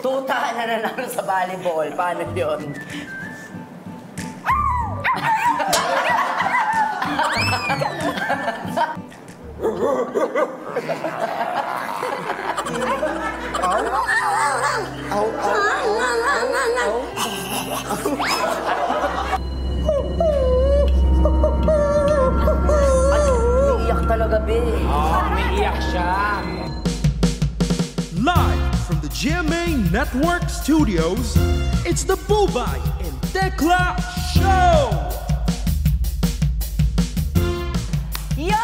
Tuta na nanalo sa volleyball. Paano yun? Iiyak talaga, be. May iyak siya. Live from the GMA Network Studios, it's the Bubay and Tekla Show! Yo!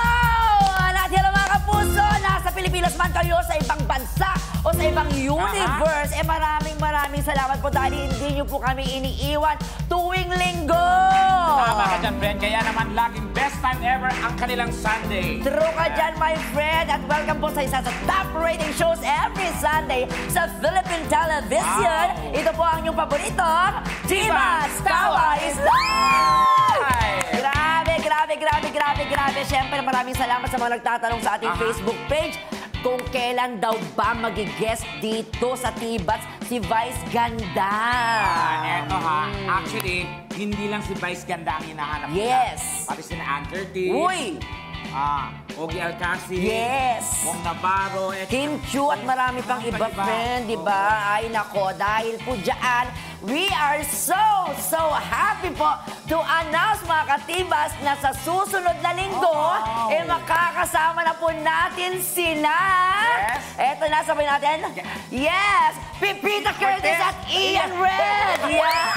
Lahat yan mga kapuso, nasa Pilipinas man kayo, sa ibang bansa o sa ibang universe, maraming salamat po dahil hindi nyo po kami iniiwan tuwing linggo! Tama ka dyan, friend. Kaya naman laging best time ever ang kanilang Sunday. True ka dyan, my friend. At welcome po sa isa sa top rating shows every Sunday sa Philippine Television. Wow. Ito po ang inyong paboritong Divas Tawa is Live! Grabe. Siyempre, maraming salamat sa mga nagtatanong sa ating Facebook page kung kailan daw ba mag-guest dito sa Tibats si Vice Ganda. Eto ha. Actually, hindi lang si Vice Ganda ang hinahanap Yes. nila. Pati si Ann Curtis. Uy! Ogie Alcacid. Yes. Mong Navarro. Kim Chu at marami pang iba, friend, di ba? Ay, nako, dahil po dyan, we are so happy po to announce, mga katibas, na sa susunod na linggo, makakasama na po natin sila. Yes. Eto na, sabay natin. Yes! Pipita Curtis at Ian Red! Yan!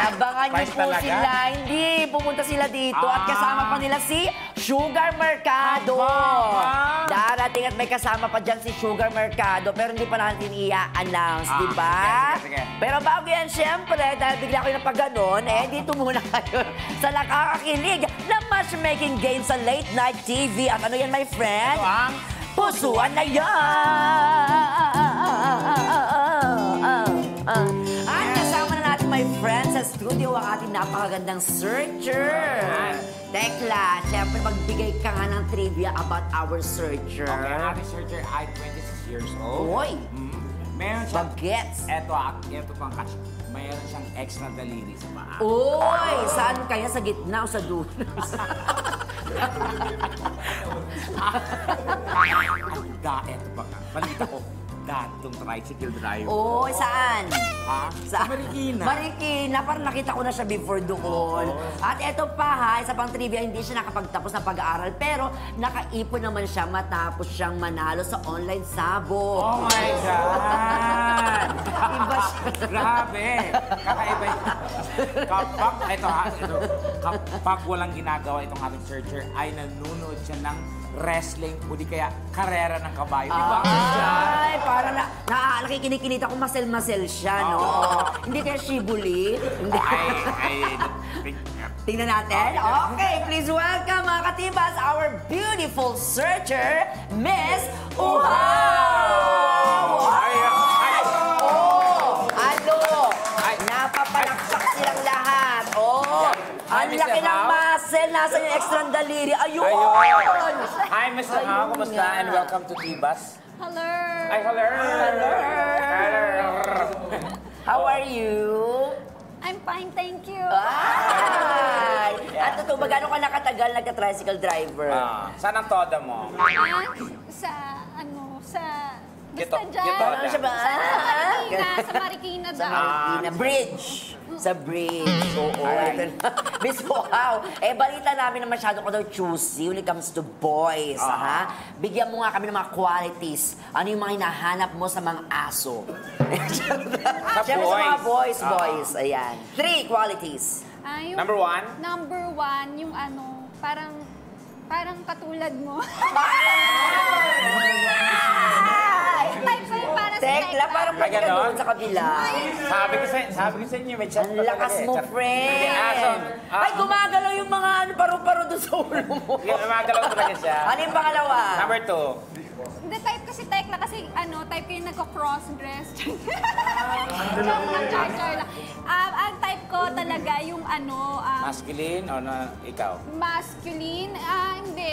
Abangan niyo po sila. Hindi, pumunta sila dito at kasama pa nila si Sugar Mercado. Darating at may kasama pa dyan si Sugar Mercado pero hindi pa natin i-announce, di ba? Sige. Pero bago yan, syempre, dahil bigla ko yung napag-ganon, dito muna kayo sa nakakakilig na matchmaking game sa late night TV. At ano yan, my friend? Ito ang Pusuan na yan! At kasama na natin, my friends, sa studio ang ating napakagandang searcher. Tekla, syempre magbigay ka nga ng trivia about our searcher. Okay, ang ating searcher ay 26 years old. Uy! Meron siyang... Bagets! Ito pang catch. Mayroon siyang extra daliri sa paa. Uy! Saan kaya? Sa gitna o sa dulo? Ito pa nga. Balita ko, datong tricycle driver. Uy, saan? Ha? Sa Marikina. Marikina. Parang nakita ko na siya before doon. At eto pa ha, isa pang trivia, hindi siya nakapagtapos ng pag-aaral. Pero nakaipon naman siya matapos siyang manalo sa online sabo. Oh my God! Iba siya. Grabe! Kakaiba yun. Kapag walang ginagawa itong ating searcher, ay nanonood siya ng wrestling o di kaya karera ng kabayo. Diba? Ay, parang nakikinikita ko masel-masel siya, no? Hindi kaya shibuli? Hindi. Tingnan natin. Okay, please welcome, mga katibas, our beautiful searcher, Miss Uhaw! Napapalakpak silang lahat. Ang laki ng muscle. Nasaan yung extra daliri? Ayun! Hi, Miss Uhaw. Kumusta? And welcome to Tibas. Hello! Ay, hello! How are you? I'm fine, thank you. Ay! At totoo ba, gano'n ka nakatagal nagka-tricycle driver? Saan ang toda mo? Basta dyan. Ano siya ba? Sa Marikina daw. Marikina Bridge. Sa bridge. Oo. Miss Wow. Balita namin na masyado ko daw choosy when it comes to boys. Ha? Bigyan mo nga kami ng mga qualities. Ano yung mga hinahanap mo sa mga aso? Siyempre sa mga boys. Ayan. 3 qualities. Number 1? Number 1, yung parang katulad mo. Type ko yung para sa Tekla, parang pwede ka doon sa kabila. Sabi ko sa inyo, may chat Ang lakas mo, friend. Ay, gumagalaw yung mga paru-paro doon sa ulo mo. Gumagalaw talaga siya. Ano yung pangalawa? Number 2. Hindi, type ko si Tekla kasi type ko yung nagko-cross-dress. Ang type ko ko talaga yung Masculine o ikaw? masculine, hindi,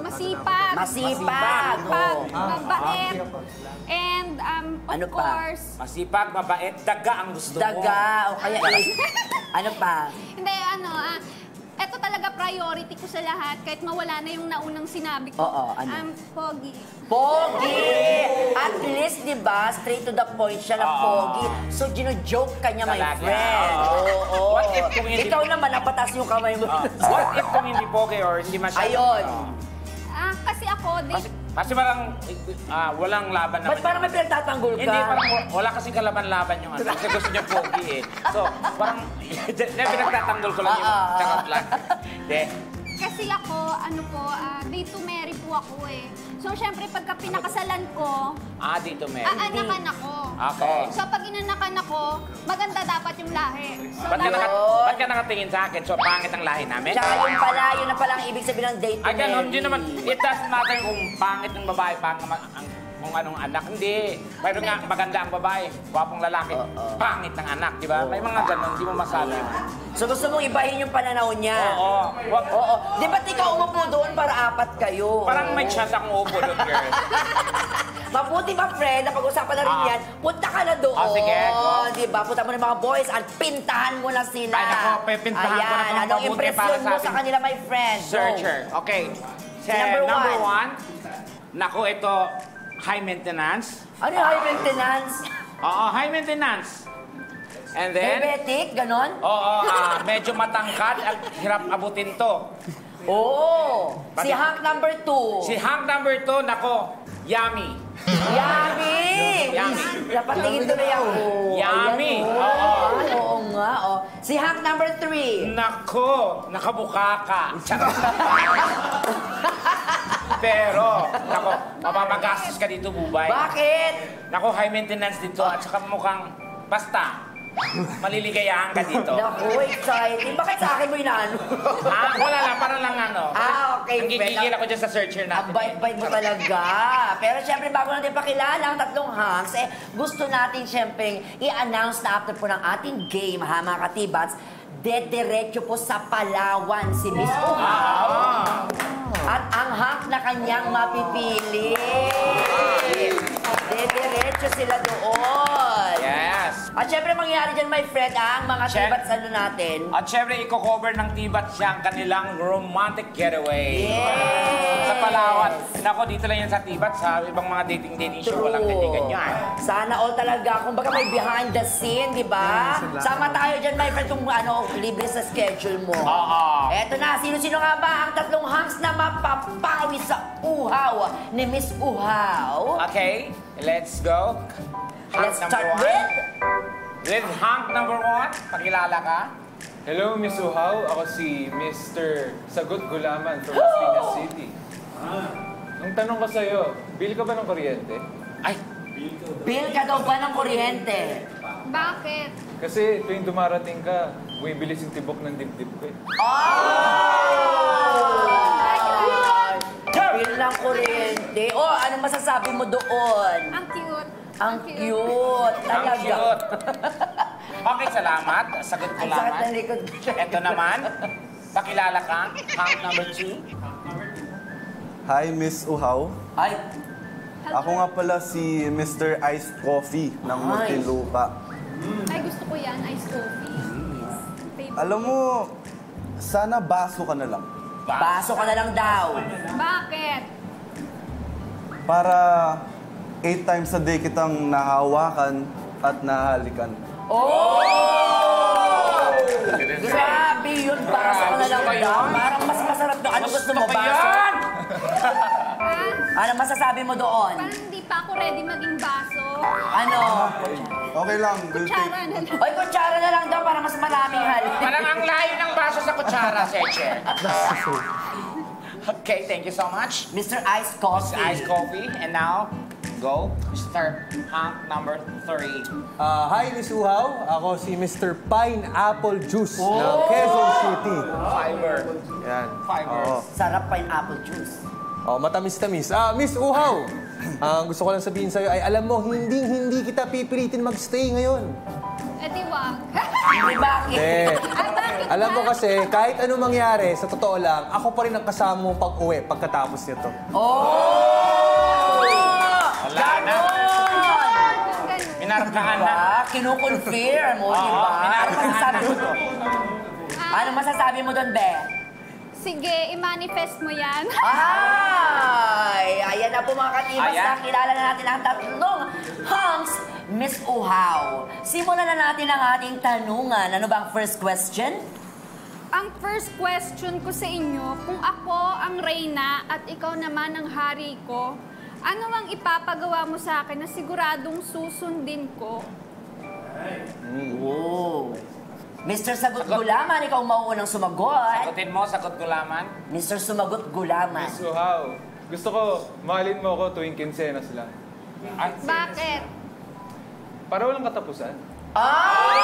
masipag. Masipag. Mabait. And, of Ano pa? course, Masipag, mabait, daga ang gusto mo. Daga, o kaya ano pa? hindi, eto talaga priority ko sa lahat, kahit mawala na yung naunang sinabi ko. Oo, ano? Pogi. Pogi! At least, di ba, straight to the point siya na pogi. So, gino-joke ka niya, my Talaga. friend. Oo. What if kung hindi- Ikaw naman, napatas yung kamay mo. What if kung hindi pogi or hindi masyado? Ayun. Kasi ako, Kasi parang walang laban naman. Ba't parang may pinagtatanggol ka? Hindi, parang wala kasi kalaban-laban yung ano. Kasi gusto niya pogi eh. So, parang, pinagtatanggol ko lang yung charot lang. Hindi. Kasi ako, date to marry po ako eh. So, syempre, pagka pinakasalan ko, Dito meron. aanakan ako. Okay. So, pag inanakan ako, maganda dapat yung lahi. So, Ba't ka nakatingin sa akin? So, pangit ang lahi namin? Tsaka yun na pala ang ibig sabihin ng date to Ay, ganun. marry. Hindi naman. It doesn't matter kung pangit ng babae, kung anong anak. Hindi. Pero nga, maganda ang babae, gwapong lalaki, pangit ng anak, di ba? May mga ganun, hindi mo masabi. So, gusto mong ibahin yung pananaw niya? Oo. Oo. Di ba't ikaw umupo doon para apat kayo? Parang may chance akong upo doon, girl. Mabuti ba, friend, na pag-usapan na rin yan, punta ka na doon. Sige, go. Di ba? Punta mo ng mga boys at pintahan mo na sila. Ay, naku, pipintahan ko na Ayan, itong anong mabuti impresyon para sa mo sa ating kanila, my friend? Go. Searcher. Okay. Number Number one. 1. Naku, ito, high maintenance. Ano yung high maintenance? Oo, high maintenance. And then, Diabetic, ganon? oo, medyo matangkad at hirap abutin to. Oo. Si Hank number 2. Si Hank number 2, nako, yummy. Yummy! Yummy. Dapat tingin tuloy ako. Yummy. Ayan, Oo. Ay, oo nga. Oh. Si Hank number 3. Nako, nakabuka ka. Charot. Pero, nako, mapamagastos ka dito, bubay. Bakit? Nako, high maintenance dito at saka mukhang basta. Maliligayahan ka dito. Naku, exciting. Bakit sa akin mo inaano? Wala lang, para lang ano. Okay. Nagigigil ako dyan sa searcher Ang natin. bait-bait mo talaga. Pero syempre, bago natin pakilala ang tatlong hanks, gusto natin syempre i-announce na after po ng ating game, mga katibats, dediretso po sa Palawan si Miss Uhaw. At ang hank na kanyang mapipili. Dediretso sila doon. Yes. At syempre, mangyayari dyan, my friend, ang mga tibats natin. At syempre, i-cover ng Tibat siya ang kanilang romantic getaway. Yes! Sa Palawan. Nako, dito lang yan sa Tibat. Sa ibang mga dating show, walang datingan yan. Sana all talaga. Kung baga may behind the scene, di ba? Sama tayo dyan, my friend, kung libre sa schedule mo. Oo. Eto na, sino-sino nga ba ang tatlong hanks na mapapawi sa uhaw ni Miss Uhaw? Okay, let's go. Hank Let's number start one. With Hank number 1, pakilala ka. Hello, Miss Uhaw. Ako si Mr. Sagot Gulaman from Las Piñas City. Ang tanong ko sa'yo, bill ka ba ng kuryente? Ay, Bill ka daw ba ng kuryente? Bakit? Kasi tuwing dumarating ka, bumibilis yung tibok ng dibdib ko eh. Bill ng kuryente. Anong masasabi mo doon? Ang cute. Ang cute. ang Talaga. cute. Okay, salamat. Sagot ko Ang sakit ng naman. likod ko. Ito naman, pakilala ka. Hank number 2. Hi, Miss Uhaw. Ay, Ako nga pala si Mr. Iced Coffee ng Muntinlupa. Ay, gusto ko yan. Iced coffee. Favorite. Alam mo, sana baso ka na lang. baso ka na lang daw. Bakit? Para 8 times a day kitang nahawakan at nahalikan. Grabe yun, baso ka na lang daw. Parang mas masarap doon. Ano gusto mo, baso? Ano masasabi mo doon? Parang hindi pa ako ready maging baso. Ano? Okay lang, we'll Kutsara take. na lang. Oy, kutsara na lang daw para mas maraming halik. Parang ang layo ng baso sa kutsara, Seche. Okay, thank you so much. Mr. Ice It's Coffee. iced coffee. And now, go. Mr. Hank number 3. Hi, Miss Uhaw. Ako si Mr. Pineapple Juice ng Quezon City. Fiber. Yan. Fiber. Sarap pineapple juice. Matamis-tamis. Miss Uhaw, ang gusto ko lang sabihin sa'yo ay alam mo, hindi kita pipilitin magstay ngayon. Eh, di wag. Hindi, bakit? Alam mo kasi, kahit anong mangyari, sa totoo lang, ako pa rin ang kasama mong pag-uwi pagkatapos nito. Oh! Wala na. Minarkahan na. Kinukonfirm mo, di ba? Ano masasabi mo doon, Be? Sige, i-manifest mo yan. Ay! Ayan na po mga katibas, Ayan. nakilala na natin ang tatlong hunks, Miss Uhaw. Simulan na natin ang ating tanungan. Ano ba ang first question? Ang first question ko sa inyo, kung ako ang reyna at ikaw naman ang hari ko, ano ang ipapagawa mo sa akin na siguradong susundin ko? Wow! Mr. Sagot Gulaman, ikaw mauunang sumagot. Sagutin mo, sagot gulaman. Mr. Sumagot Gulaman. Miss Uhaw, gusto ko, mahalin mo ako tuwing kinsena sila. Bakit? Para walang katapusan. Ay!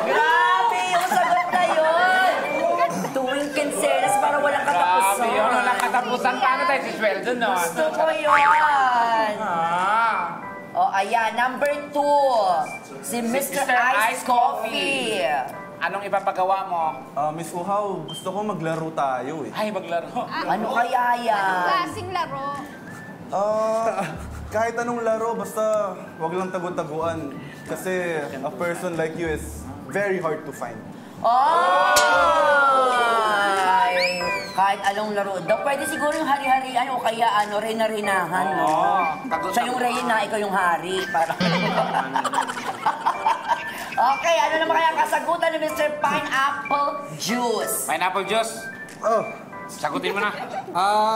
Grabe yung sagot na yun! Tuwing kinsenas para walang katapusan. Grabe yun. Walang katapusan. Paano tayo si Sweldo, no? Gusto ko yun! O, ayan. Number 2. Si Mr. Ice Coffee. Anong ipapagawa mo? Miss Uhaw, gusto ko maglaro tayo eh. Ay, maglaro. Ano kaya Anong yan? klaseng laro? Kahit anong laro, basta wag lang tagu-taguan. Kasi a person like you is very hard to find. Ay! Kahit anong laro daw. Pwede siguro yung hari-harian o kaya ano, reyna-reynahan, no? Siya yung reyna, ikaw yung hari. Para... Okay, ano naman kaya ang kasagutan ni Mr. Pineapple Juice? Pineapple juice. Oh, Sagutin mo na.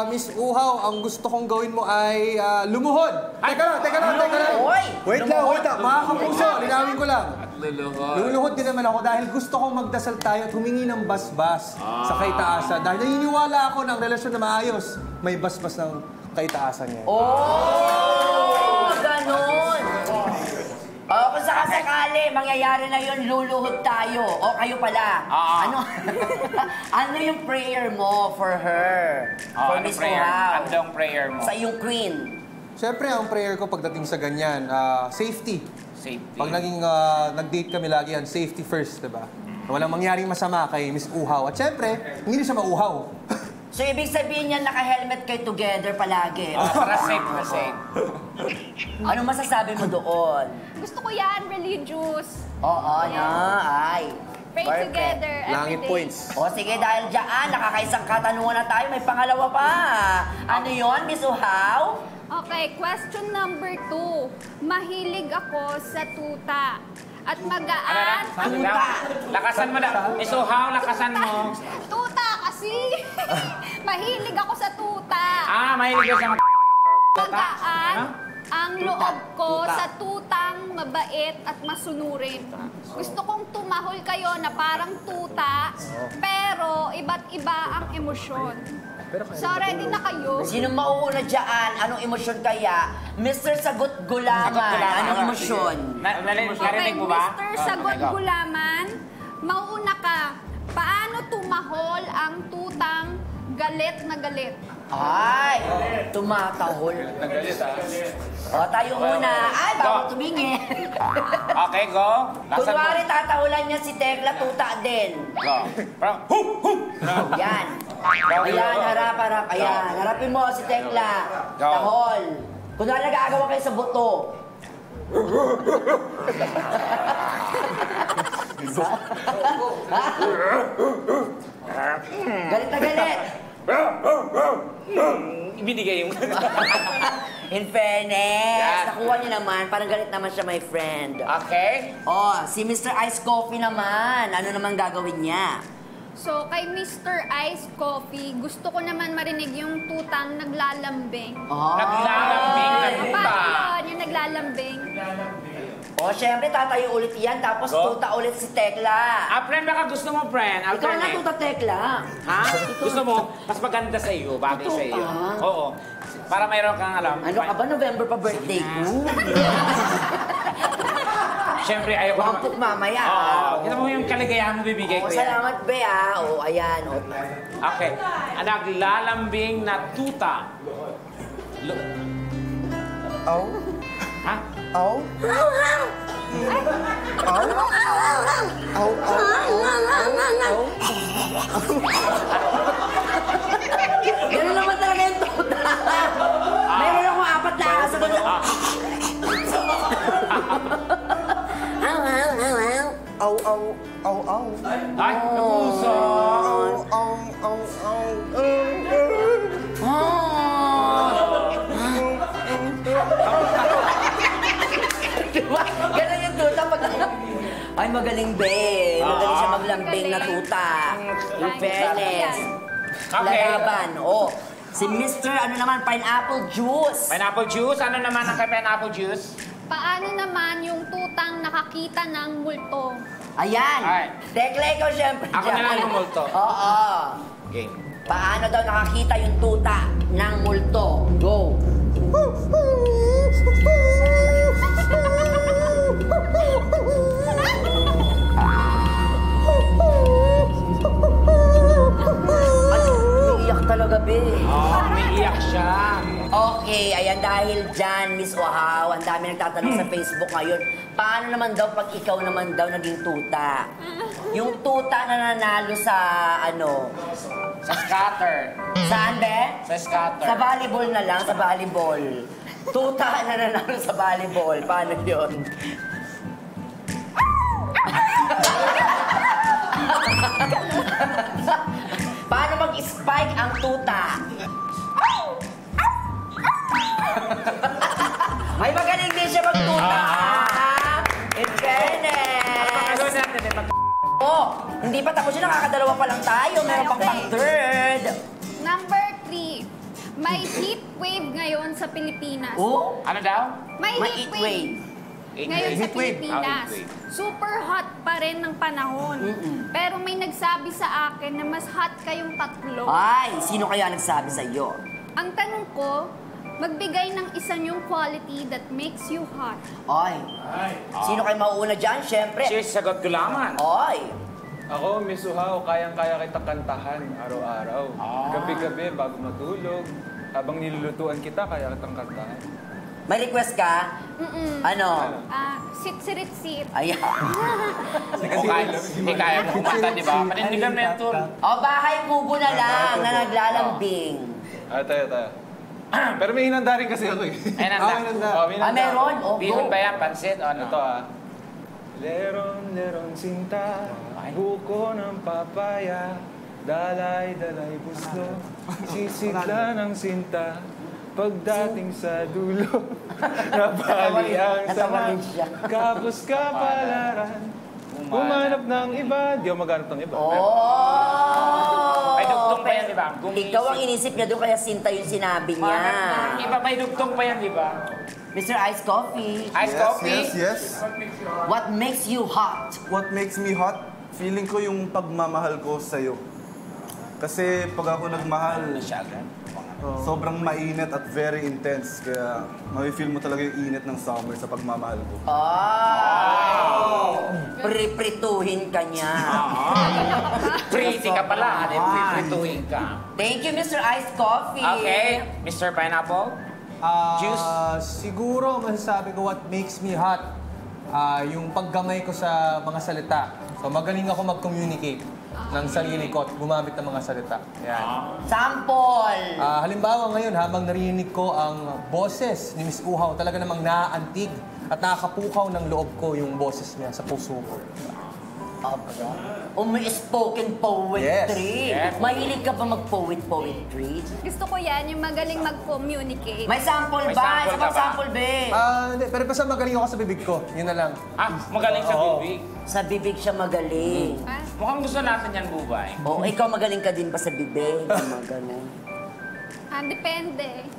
Miss Uhaw, ang gusto kong gawin mo ay lumuhod. Teka lang. Oy! Wait lang. Mga kapuso, linawin ko lang. Luluhod. Luluhod din naman ako dahil gusto kong magdasal tayo at humingi ng basbas sa kaitaasan. Dahil naniniwala ako na ang relasyon na maayos, may basbas ng kaitaasan niya. Oh! Ganon! Kung sakasakali, mangyayari na yun, luluhod tayo. O, kayo pala. Ano ano yung prayer mo for her? For Anong Miss prayer? Uhaw? Anong prayer mo? Sa iyong queen. Siyempre, ang prayer ko pagdating sa ganyan, safety. Safety. Pag naging nag-date kami lagi yan, safety first, diba? Walang mangyaring masama kay Miss Uhaw. At siyempre, hindi siya mauhaw. So, ibig sabihin niya, naka-helmet kayo together palagi. Para safe na safe. Ano masasabi mo doon? Gusto ko yan, religious. Oo, na. Ay. Pray Perfect. together every Langit day. points. O sige, dahil dyan, nakakaisang katanungan na tayo. May pangalawa pa. Ano yon, Miss Uhaw? Okay, question number 2. Mahilig ako sa tuta. At magaan. Lakasan mo na. Miss Uhaw, lakasan mo. Tuta kasi. Mahilig ako sa tuta. Mahilig ka sa Magaan ang loob ko sa tutang mabait at masunurin. Gusto kong tumahol kayo na parang tuta, pero iba't iba ang emosyon. So, ready na kayo? Sino mauuna dyan? Anong emosyon kaya? Mr. Sagot Gulaman. Anong emosyon? Narinig mo ba? Mr. Sagot Gulaman, mauuna ka. Paano tumahol ang tutang galit na galit? Ay, tumatahol. Nagalit O, tayo muna. Ay, bawal tumingin. Okay, go. Lakasan mo. Kunwari, tatahulan niya si Tekla, tuta din. Go. Parang, Yan. Ayan, harap. Ayan, harapin mo si Tekla. Go. Tahol. Kunwari, nag-aagawa kayo sa buto. Galit na galit. Ibinigay yung... In fairness, Yeah. nakuha niya naman. Parang galit naman siya, my friend. Okay. Oh, si Mr. Ice Coffee naman. Ano naman gagawin niya? So, kay Mr. Ice Coffee, gusto ko naman marinig yung tutang naglalambing. Oh. Naglalambing na tuta. Paano yun, yung naglalambing? Oh, syempre, tatayo ulit yan. Tapos Go. tuta ulit si Tekla. Friend, baka gusto mo, friend. Ikaw na Alternate. tuta, Tekla. Ha? Gusto mo? Mas maganda sa iyo, bagay Totoo sa iyo. ba? Oo. Para mayroon kang alam. Ano ka ba? November pa birthday ko. Siyempre, ayaw ko Wampok mamaya. Oo. Kita mo yung kaligayahan mo bibigay ko yan. Salamat, Be, ah. Oh, ayan. Oh. Okay. Naglalambing na tuta. Aw? Ha? Aw? Ganun naman talaga yung tuta. Meron akong 4 na aso. Aw, aw, aw, aw. Ay, napuso. Diba? Ganun yung tuta pag... Ay, magaling, be. Magaling siya maglambing na tuta. In fairness. Okay. Lalaban. Oh, si Mr. ano naman, pineapple juice. Pineapple juice? Ano naman ang kay pineapple juice? Paano naman yung tutang nakakita ng multo? Ayan. Ay. Tekla, ikaw syempre. Ako na lang yung multo. Oo. Game. Paano daw nakakita yung tuta ng multo? Go. Ay, umiiyak talaga, be. Umiiyak siya. Okay, ayan dahil dyan, Miss Ohaw, ang dami nagtatanong sa Facebook ngayon, paano naman daw pag ikaw naman daw naging tuta? Yung tuta na nanalo sa, ano, Sa scatter. saan, be? Sa scatter. Sa volleyball na lang, sa volleyball. Tuta na nanalo sa volleyball, paano yun? Paano mag-spike ang tuta? Ay, magaling din siya magtuta. In fairness. Ano natin eh? Oh, hindi pa tapos yun. Nakakadalawa pa lang tayo. Meron pang third. Number 3. May heat wave ngayon sa Pilipinas. Oh, Ano daw? May heat wave. Ngayon sa Heat wave. Pilipinas. Heat wave. Super hot pa rin ng panahon. Pero may nagsabi sa akin na mas hot kayong tatlo. Ay, sino kaya nagsabi sa iyo? Ang tanong ko, magbigay ng isa niyong quality that makes you hot. Ay, sino kayo mauuna dyan? Siyempre. Cheers, sagot ko laman. Ay, Ako, Miss Uhaw, kayang-kaya kita kantahan araw-araw. Gabi-gabi bago matulog. Habang nilulutuan kita, kaya kitang kantahan. may request ka? Ano? Sit-sirit-sit. Ayan. Hindi kaya mo kumanta, di ba? Panindigan mo yung tune. O, bahay kubo na lang na naglalambing. Tayo. Pero may hinanda rin kasi ako eh. Ay, nanda. Oh, may hinanda. Meron? O, Bihon go. ba yan? Pansit o ano? Ito Leron, sinta, buko ng papaya, dalay, buslo, sisigla ng sinta, pagdating sa dulo, nabali ang Natawa rin sarap, siya. kapos kapalaran, umanap ng iba, di ako maghanap ng iba. Oh! May dugtong pa yan, di ba? Ikaw ang inisip niya doon, kaya Sinta yung sinabi niya. Iba, may dugtong pa yan, di ba? Mr. Ice Coffee, Ice coffee? Yes. what makes you hot? What makes me hot? Feeling ko yung pagmamahal ko sa'yo. Kasi pag ako nagmahal, Siya agad. sobrang mainit at very intense. Kaya mafe-feel mo talaga yung init ng summer sa pagmamahal ko. Oh! Priprituhin ka niya. Pretty ka pala. Prituhin ka. Thank you, Mr. Ice Coffee. Okay. Mr. Pineapple? Juice? Siguro, masasabi ko what makes me hot, yung paggamay ko sa mga salita. So, magaling ako mag-communicate ng sarili ko at gumamit ng mga salita. Yan. Sample. Halimbawa ngayon, habang narinig ko ang boses ni Miss Uhaw, talaga namang naaantig at nakakapukaw ng loob ko yung boses niya sa puso ko. May spoken poetry. Yes. Mahilig ka ba mag-poetry? Gusto ko yan, yung magaling mag-communicate. May sample May ba? sample Isa ka pang ba? sample, be. Hindi, pero basta magaling ako sa bibig ko. Yun na lang. Magaling sa bibig. Sa bibig siya magaling. Ha? Mukhang gusto natin yan, Bubay. Oo, ikaw magaling ka din ba sa bibig? Magaling. Depende.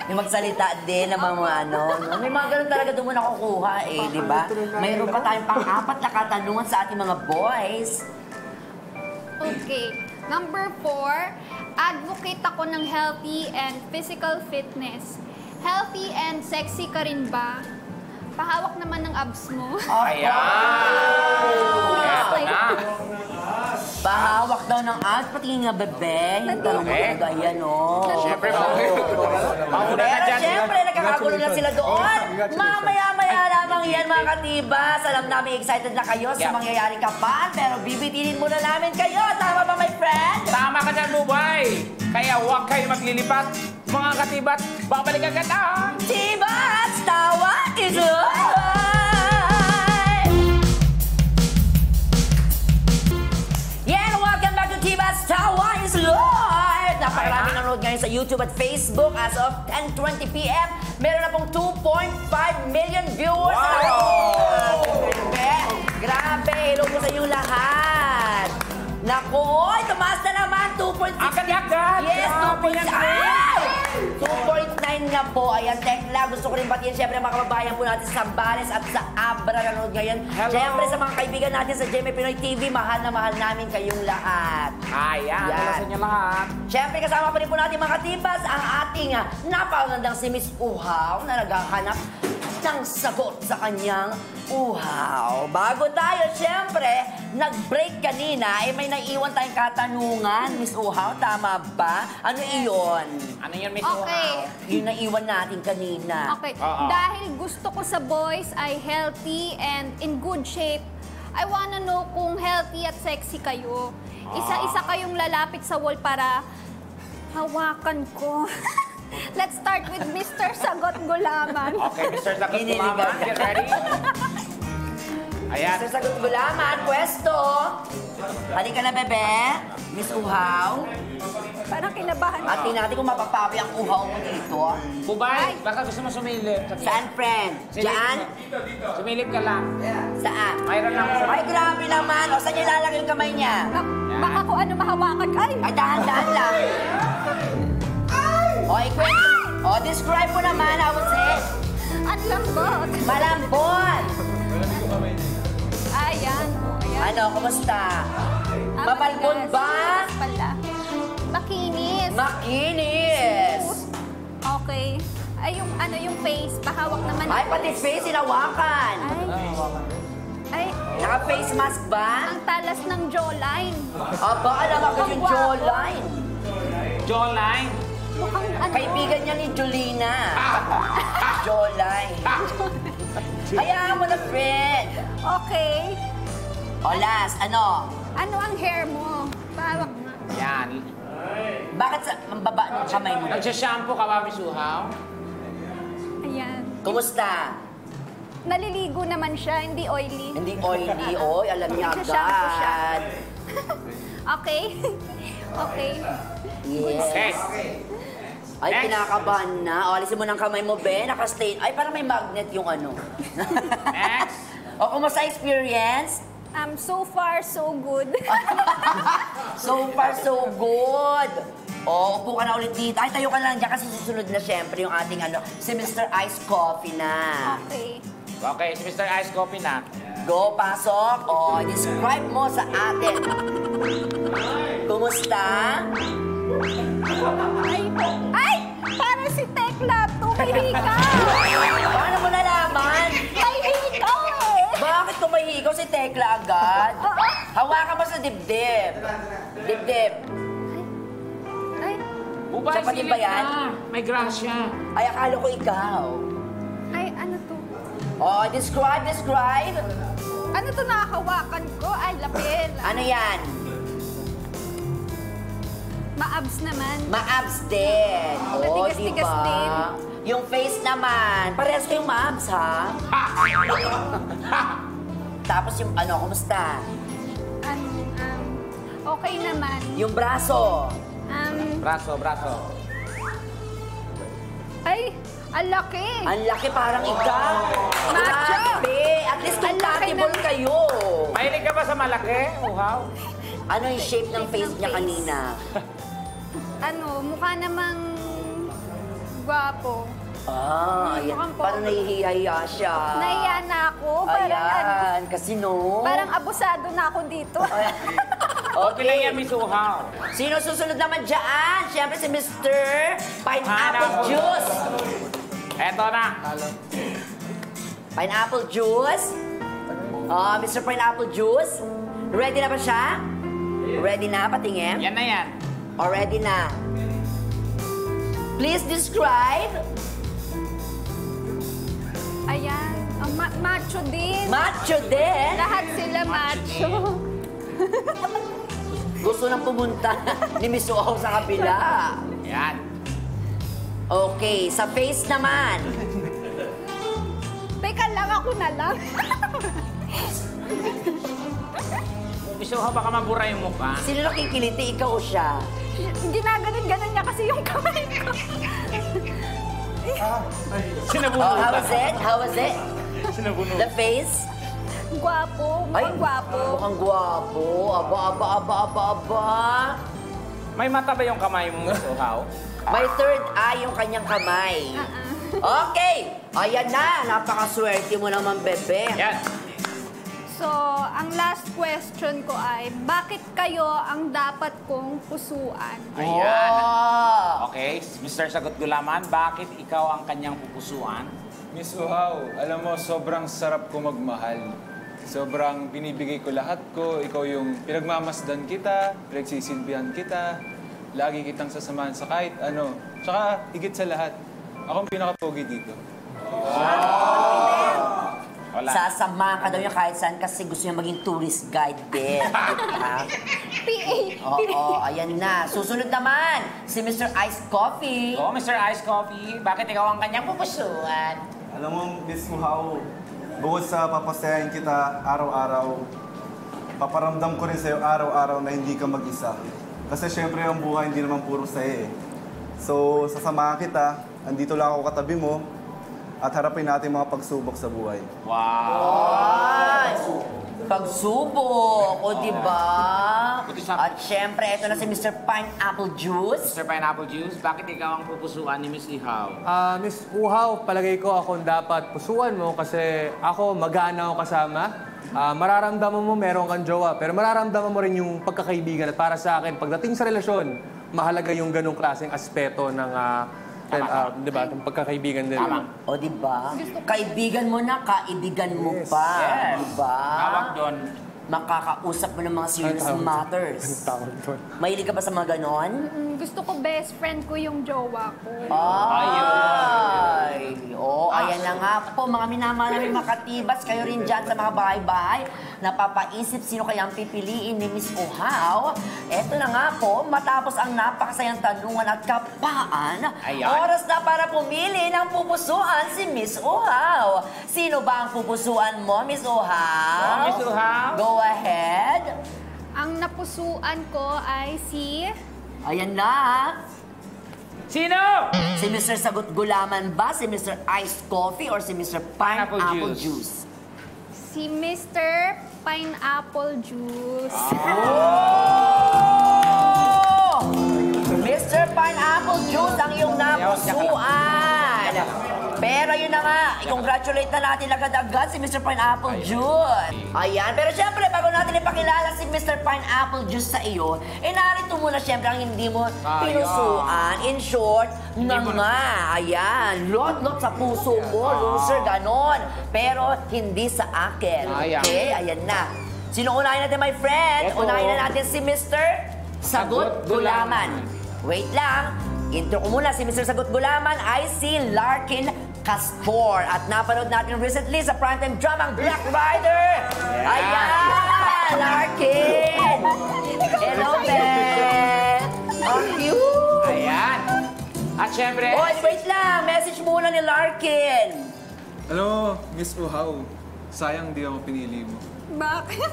Yung magsalita din ng mga ano. May mga ganun talaga doon mo nakukuha eh, di ba? Mayroon pa tayong pang-4 na katanungan sa ating mga boys. Okay. Number 4, advocate ako ng healthy and physical fitness. Healthy and sexy ka rin ba? Pahawak naman ng abs mo. Ayan! Eto na. Pahawak daw ng abs, patingin nga bebe. Yung tanong mo talaga yan, oh. Siyempre, mauna na Pero dyan. siyempre, nagkakagulo na sila doon. Mamaya-maya lamang yan, mga katibas. Alam namin excited na kayo sa mangyayaring kapan, pero bibitinin muna namin kayo. Tama ba, my friend? Tama ka dyan, Bubay. Kaya huwag kayo maglilipat. Mga katibat, babalik agad ang... Tibas, tawa is live! Yeah, welcome back to Tibas, tawa is live! Napakaraming nanonood ngayon sa YouTube at Facebook as of 10:20 p.m. Meron na pong 2.5 million viewers. Wow! Grabe! Hello po sa inyong lahat! Naku, oy, tumaas na naman! 2.6... Agad-agad! Yes, Grabe 2.9 na po. Ayan, Tekla, gusto ko rin batiin siyempre mga kababayan po natin sa Bales at sa Abra nanonood ngayon. Hello. Siyempre sa mga kaibigan natin sa GMA Pinoy TV, mahal na mahal namin kayong lahat. Ayan, hello sa inyo lahat. Siyempre kasama pa rin po natin mga katibas ang ating napakagandang si Miss Uhaw na naghahanap ng sagot sa kanyang uhaw. Bago tayo, siyempre, nag-break kanina, may naiwan tayong katanungan, Miss Uhaw, tama ba? Ano iyon? Ano yun, Miss Okay. Uhaw? Yung naiwan natin kanina. Okay. Oo. Dahil gusto ko sa boys ay healthy and in good shape, I wanna know kung healthy at sexy kayo. Isa-isa kayong lalapit sa wall para hawakan ko. Let's start with Mr. Sagot Gulaman. Okay, Mr. Sagot Kinilig Gulaman, ka. get ready. Ayan. Sa Sagot Gulaman, pwesto. Halika na, bebe. Miss Uhaw. Parang kinabahan At ako. tingnan natin kung mapapawi ang uhaw mo dito. Bubay, baka gusto mo sumilip. Saan, friend? Diyan? Sumilip ka lang. Saan? Mayroon lang sa... Ay, grabe naman. O, saan niya lalagay yung kamay niya? Baka kung ano mahawakan. Ay! Ay, dahan-dahan lang. O, ikwento. O, describe mo naman, how was it? Ang lambot. Malambot. Ayan. Ayan. Ano, kumusta? Ah, Mamalbon matigas. ba? Matigas pala. Makinis. Makinis. Okay. Ay, yung ano, yung face. Pahawak naman. Ay, pati face, inawakan. Ay, Naka-face mask ba? ang talas ng jawline. Aba, alam ako yung Mukhang jawline. Jawline. Mukhang ano. Kaibigan niya ni Julina. Jawline. Hayaan mo na, friend. Okay. O, last, ano? Ano ang hair mo? Pahawak nga. Yan. Bakit sa ang baba ng kamay mo? Nagsashampoo ka ba, Miss Uhaw? Ayan. Kumusta? Naliligo naman siya, hindi oily. Hindi oily, oy. Alam niya Nagsashampoo siya. agad. Okay. Okay. Yes. Okay. Ay, Next. kinakabahan na. O, alisin mo ng kamay mo, be. Naka-stain. Ay, parang may magnet yung ano. Next. O, kumusta experience? So far, so good. So far, so good. O, upo ka na ulit dito. Ay, tayo ka na lang dyan kasi susunod na syempre yung ating ano, si Mr. Ice Coffee na. Okay. Okay, si Mr. Ice Coffee na. Go, pasok. O, describe mo sa atin. Kumusta? Ay! Parang si Tekla, tumihika! Paano mo nalaman? May hikaw eh! Bakit tumahigaw si Tekla agad? Hawakan mo sa dibdib. Dibdib. Ay, Bubay, Siya pa din silip ba yan? na. May grasya. Ay, akala ko ikaw. ay, ano to? O, describe. Ano to nakahawakan ko? Ay, lapel. Ano yan? Ma-abs naman. Ma-abs din. O, Matigas-tigas diba? din. Yung face naman, parehas kayong ma-abs, ha? Tapos yung ano, kumusta? Okay naman. Yung braso. Braso. Ay, ang laki. Ang laki parang ikaw. Macho. Grabe. At least Ang laki compatible ng- kayo. Mahilig ka ba sa malaki, Uhaw? Ano yung shape ng face ng niya face. kanina? Mukha namang gwapo. Ayan. Mukhang po. Parang nahihiya siya. Nahiya na ako. Parang, Ayan. Kasi no. parang abusado na ako dito. Okay lang yan, Miss Uhaw. Sino susunod naman dyan? Siyempre si Mr. Pineapple Pineapple. Juice. Eto na. Pineapple Juice. Mr. Pineapple Juice. Ready na ba siya? Ready na? Patingin? Yan na yan. O ready na? Please describe Macho din. Macho din. Lahat sila macho. Gusto nang pumunta ni Miss Uhaw sa kabila. Yan. Okay, sa face naman. Teka lang, ako na lang. Gusto ka baka mabura yung mukha? Sino nakikiliti? Ikaw o siya? Ginaganon-ganon niya kasi yung kamay ko. Oh, Sinabunutan. how was it? How was it? Sinabunutan. The face? Gwapo, mukhang gwapo. Mukhang gwapo. Aba. May mata ba yung kamay mo, Miss Uhaw? May third eye yung kanyang kamay. Okay! Ayan na! Napakaswerte mo naman, bebe. Yan. So, ang last question ko ay, bakit kayo ang dapat kong pusuan? Ayan. Oh. Okay, Mr. Sagot Gulaman, bakit ikaw ang kanyang pupusuan? Miss Uhaw, alam mo, sobrang sarap ko magmahal. Sobrang binibigay ko lahat ko. Ikaw yung pinagmamasdan kita, pinagsisilbihan kita, lagi kitang sasamahan sa kahit ano. Tsaka, higit sa lahat, ako ang pinaka-pogi dito. Wala. Sasamahan ka daw niya kahit saan kasi gusto niya maging tourist guide din. Diba? PA. Oo, ayan na. Susunod naman, si Mr. Ice Coffee. Oo, Mr. Ice Coffee, bakit ikaw ang kanyang pupusuan? Alam mo, Miss Uhaw, bukod sa papasayahin kita araw-araw, paparamdam ko rin sa'yo araw-araw na hindi ka mag-isa. Kasi syempre ang buhay hindi naman puro saya eh. So, sasamahan kita, andito lang ako katabi mo, at harapin natin mga pagsubok sa buhay. Wow! Ay! Pagsubok, o diba? Buti sa- At syempre, ito na si Mr. Pineapple Juice. Mr. Pineapple Juice, bakit ikaw ang pupusuan ni Miss Uhaw? Miss Uhaw, palagay ko akong dapat pusuan mo kasi ako magana ako kasama. Mararamdaman mo meron kang jowa, pero mararamdaman mo rin yung pagkakaibigan. At para sa akin, pagdating sa relasyon, mahalaga yung ganong klaseng aspeto ng di ba, ng pagkakaibigan din. Tama. O diba? Kaibigan mo na, kaibigan mo pa. Yes. Diba? Tawag doon. Makakausap mo ng mga serious matters. Tawag doon. Mahilig ka ba sa mga ganon? Gusto ko best friend ko yung jowa ko. Ay! Oo, ayan na nga po. Mga minamahal namin mga katibas, kayo rin dyan sa mga bahay-bahay. Napapaisip sino kaya ang pipiliin ni Miss Uhaw. Eto na nga po, matapos ang napakasayang tanungan at kapaan, Ayan. oras na para pumili ng pupusuan si Miss Uhaw. Sino ba ang pupusuan mo, Miss Uhaw? Miss Uhaw? Go ahead. Ang napusuan ko ay si... Ayan na. Sino? Si Mr. Sagot Gulaman ba? Si Mr. Iced Coffee? Or si Mr. Pineapple Pineapple Juice? Si Mr. Pineapple Juice. Oh! Mr. Pineapple Juice ang iyong napusuan. Pero yun na nga, i-congratulate na natin agad-agad si Mr. Pineapple Juice. Ayan, pero syempre, bago natin ipakilala si Mr. Pineapple Juice sa iyo, narito muna syempre ang hindi mo pinusuan. In short, nga. Ayan, lot-lot sa puso mo, loser, ganon. Pero hindi sa akin. Okay, ayan na. Sino unahin natin, my friend? Eto. Unahin na natin si Mr. Sagot Gulaman. Wait lang. Intro ko muna, si Mr. Sagot Gulaman ay si Larkin Castor. At napanood natin recently sa primetime drama ang Black Rider. Ayan! Larkin! Hello, Ben! Ang cute! Ayan. At syempre, Oy, wait lang! Message muna ni Larkin. Alam mo, Miss Uhaw, sayang di ako pinili mo. Bakit?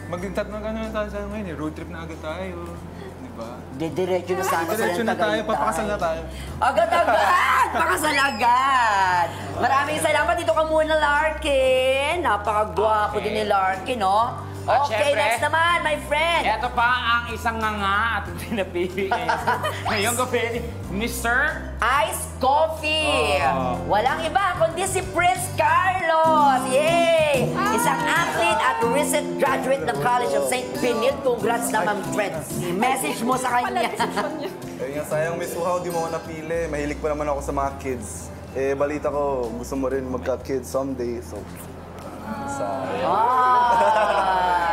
Magtatanong ka naman tayo sa ngayon eh. Road trip na agad tayo. Di ba? Diretso na sana Diretso na tayo, papakasal na tayo. Agad-agad! Pakasal agad! Maraming salamat. Dito ka muna, Larkin. Napakagwapo din ni Larkin, no? At Okay, syempre, next naman, my friend. eto pa ang isang nganga at pinapili ngayong gabi ni Mr. Ice Coffee. Oh. Walang iba kundi si Prince Carlos. Yay! Isang athlete at recent graduate ng College of St. Benit. Congrats naman, Prince. Message mo sa kanya. Ayun nga, sayang Miss Uhaw, di mo ako napili. Mahilig pa naman ako sa mga kids. Eh, balita ko, gusto mo rin magka-kids someday. So, sayang.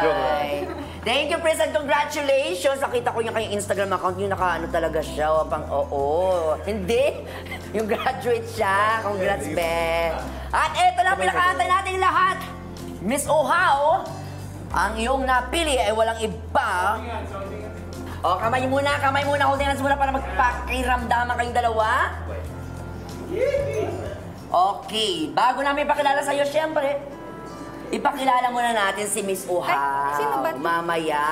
Ay. Thank you, Prince, and congratulations. Nakita ko yung kanyang Instagram account, yung naka-ano talaga siya. Oo. Hindi. Yung graduate siya. Congrats, be. At eto lang, pinakaantay natin lahat. Miss Ohaw, ang iyong napili ay walang iba. O, kamay muna. Holding hands muna para magpakiramdaman kayong dalawa. Okay. Bago namin ipakilala sa'yo, syempre, ipakilala muna natin si Miss Ohaw. Ay, sino ba? Mamaya.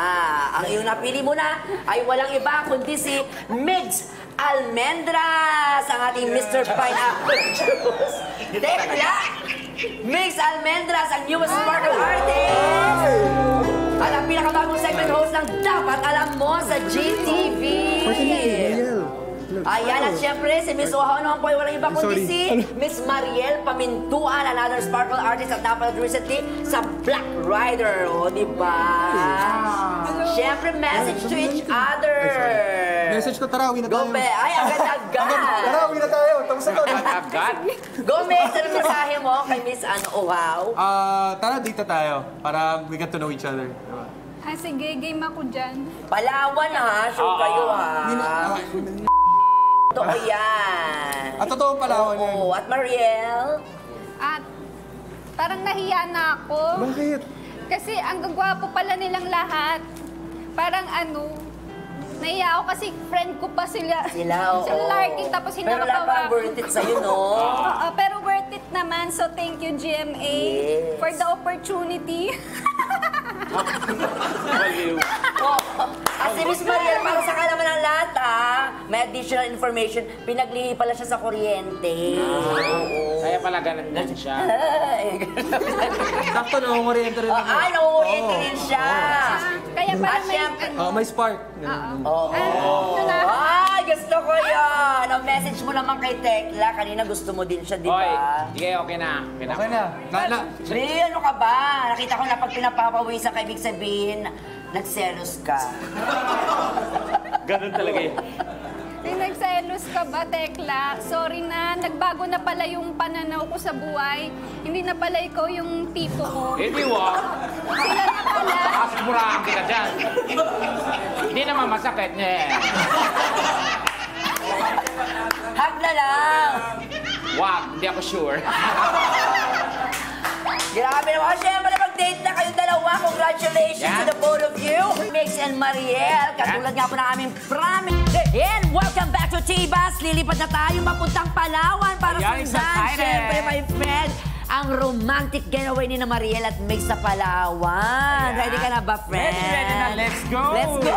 Ang iyong napili muna ay walang iba kundi si Migs Almendras, ang ating Mr. Pineapple Juice. Tekla! Migs Almendras, ang newest sparkle artist! At ang pinakabagong segment host ng Dapat Alam Mo sa GTV. Ayan, at syempre, si Miss Ohaw naman po ay walang iba kundi si Miss Mariel Pamintuan, another sparkle artist at napanood recently sa Black Rider. O, di ba? Syempre, message to each other. Message ko, tara, uwi na Go, tayo. be. Ay, agad-agad. Tara, uwi na tayo. Tapos na to. Agad? Go, Miss. Ano mensahe mo kay Miss Ohaw? Tara, dito tayo. Para we get to know each other. Sige, game ako dyan. Palawan, ha? Sure kayo, ha? Totoo yan. At totoong Palawan yan. Oo. At Mariel? At parang nahiya na ako. Bakit? Kasi ang gagwapo pala nilang lahat. Parang nahiya ako kasi friend ko pa sila. Sila, oo. Sila Larkin, tapos Pero wala hinarap pang worth it sa'yo, no? Oo, pero worth it naman. So thank you, GMA, Yes. for the opportunity. Si Miss Mariel, para sa kalaman ng lahat, may additional information, pinaglihi pala siya sa kuryente. Oo. Kaya pala ganun din siya. Sakto, nakungoriente rin ako. Ay, nakukuryente rin siya. Kaya pala At syempre, May spark. Ay, gusto ko yun. Ang message mo naman kay Tekla, kanina gusto mo din siya, di Hoy, ba? sige, okay na. Okay na. Bri, ano ka ba? Nakita ko na pag pinapapawisan ka, ibig sabihin, nagselos ka. Ganun talaga yun. Nagselos ka ba, Tekla? Sorry na, nagbago na pala yung pananaw ko sa buhay. Hindi na pala ikaw yung tipo ko. Hindi, wag. Sila na pala. Asmurahan kita dyan. Hindi naman masakit niya eh. Hag na lang. Wag, hindi ako sure. Grabe naman. Siyempre, mag-date na kayong dalawa. Congratulations to the both of you. Mix and Mariel. Katulad nga po ng aming promise. And welcome back to T-Bus. Lilipat na tayo papuntang Palawan para Ayan, sundan. excited. Siyempre, my friend, ang romantic getaway ni na Mariel at Mix sa Palawan. Ayan. Ready ka na ba, friend? Ready na. Let's go. Let's go!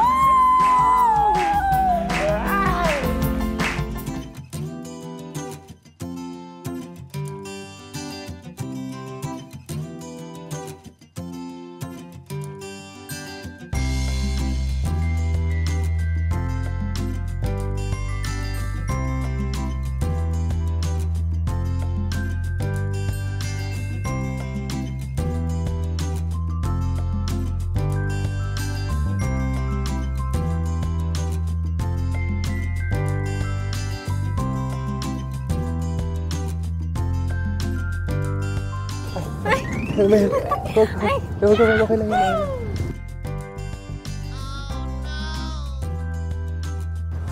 Okay lang yun.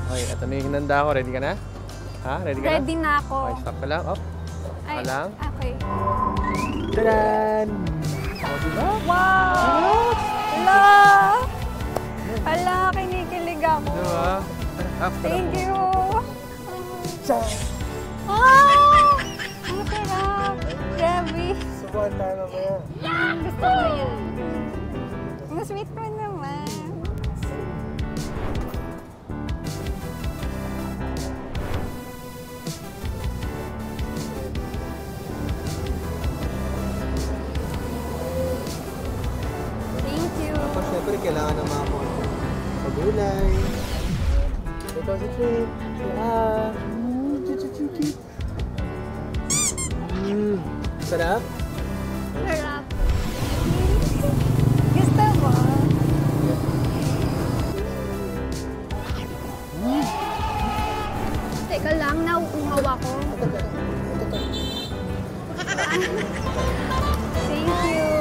Okay, ito na yung hinanda ko. Ready ka na? Ha? Ready ka na? Ready na ako. Okay, stop ka lang. Up. Ay, lang. okay. Tadan! Wow! Hala! Hala, kinikilig ako. Diba? Up. Thank you! Ah! Ang sarap! Grabe! Subuhan tayo mamaya. Gusto ko yan. Ang sweet mo naman. Thank you. Tapos syempre, kailangan ng mga pagulay. Concentrate. Sarap? Sarap. Gusto mo? Teka lang, nauuhaw ako. Thank you.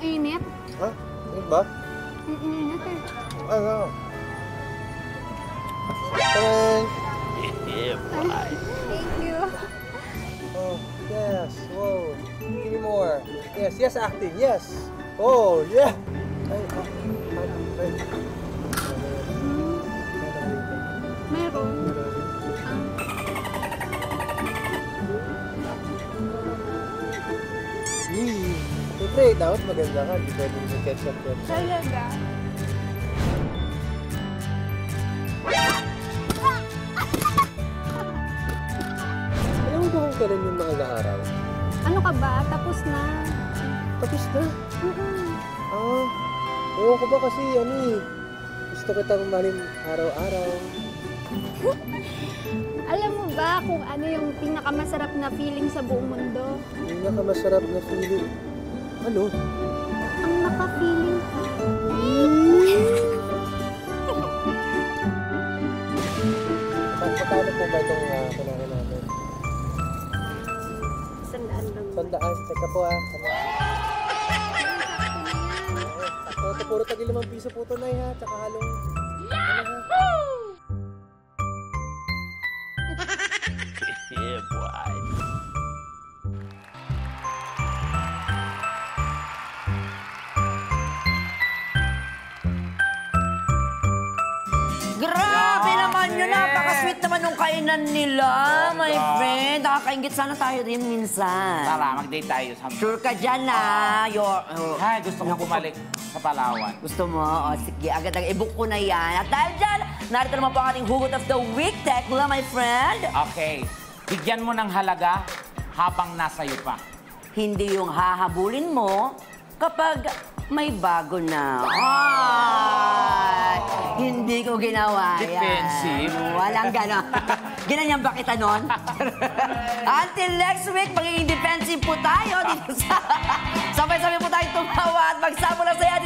init. Ha? Ano ba? Ang init eh. Ano? Thank Thank you. Oh, yes. Whoa. Give me more. Yes, yes, acting. Yes. Oh, yeah. Ay. Meron. Siyempre, dapat maganda ka. Di pwede yung ketchup ko. Talaga. Alam mo ba kung kailan yung mga araw? Ano ka ba? Tapos na. Tapos na. Ah, ewan ko ba kasi gusto kitang mahalin araw-araw. Alam mo ba kung ano yung pinakamasarap na feeling sa buong mundo? Pinakamasarap na feeling. Ano? Ang naka-feeling ka. Magkano po ba itong kailangan natin? Sandaan lang. Sandaan. Teka po Ito, puro tagi 5 piso po ito na ha. Tsaka halong... Ano ha? Grabe naman yun. Napaka-sweet naman nung kainan nila, my friend. Nakakaingit sana tayo din minsan. Tara, mag-date tayo. Sure ka dyan na. Ay, gusto kong bumalik sa Palawan. Gusto mo? O sige, agad-agad. I-book ko na yan. At dahil dyan, narito naman po ang ating hugot of the week. Tekla, my friend. Okay. Bigyan mo ng halaga habang nasa iyo pa. Hindi yung hahabulin mo kapag may bago na. Ay, hindi ko ginawa yan. Defensive. Walang gano'n. Ginanyan ba kita nun? Until next week, magiging defensive po tayo dito sa... Sabay-sabay po tayo tumawa at magsama na saya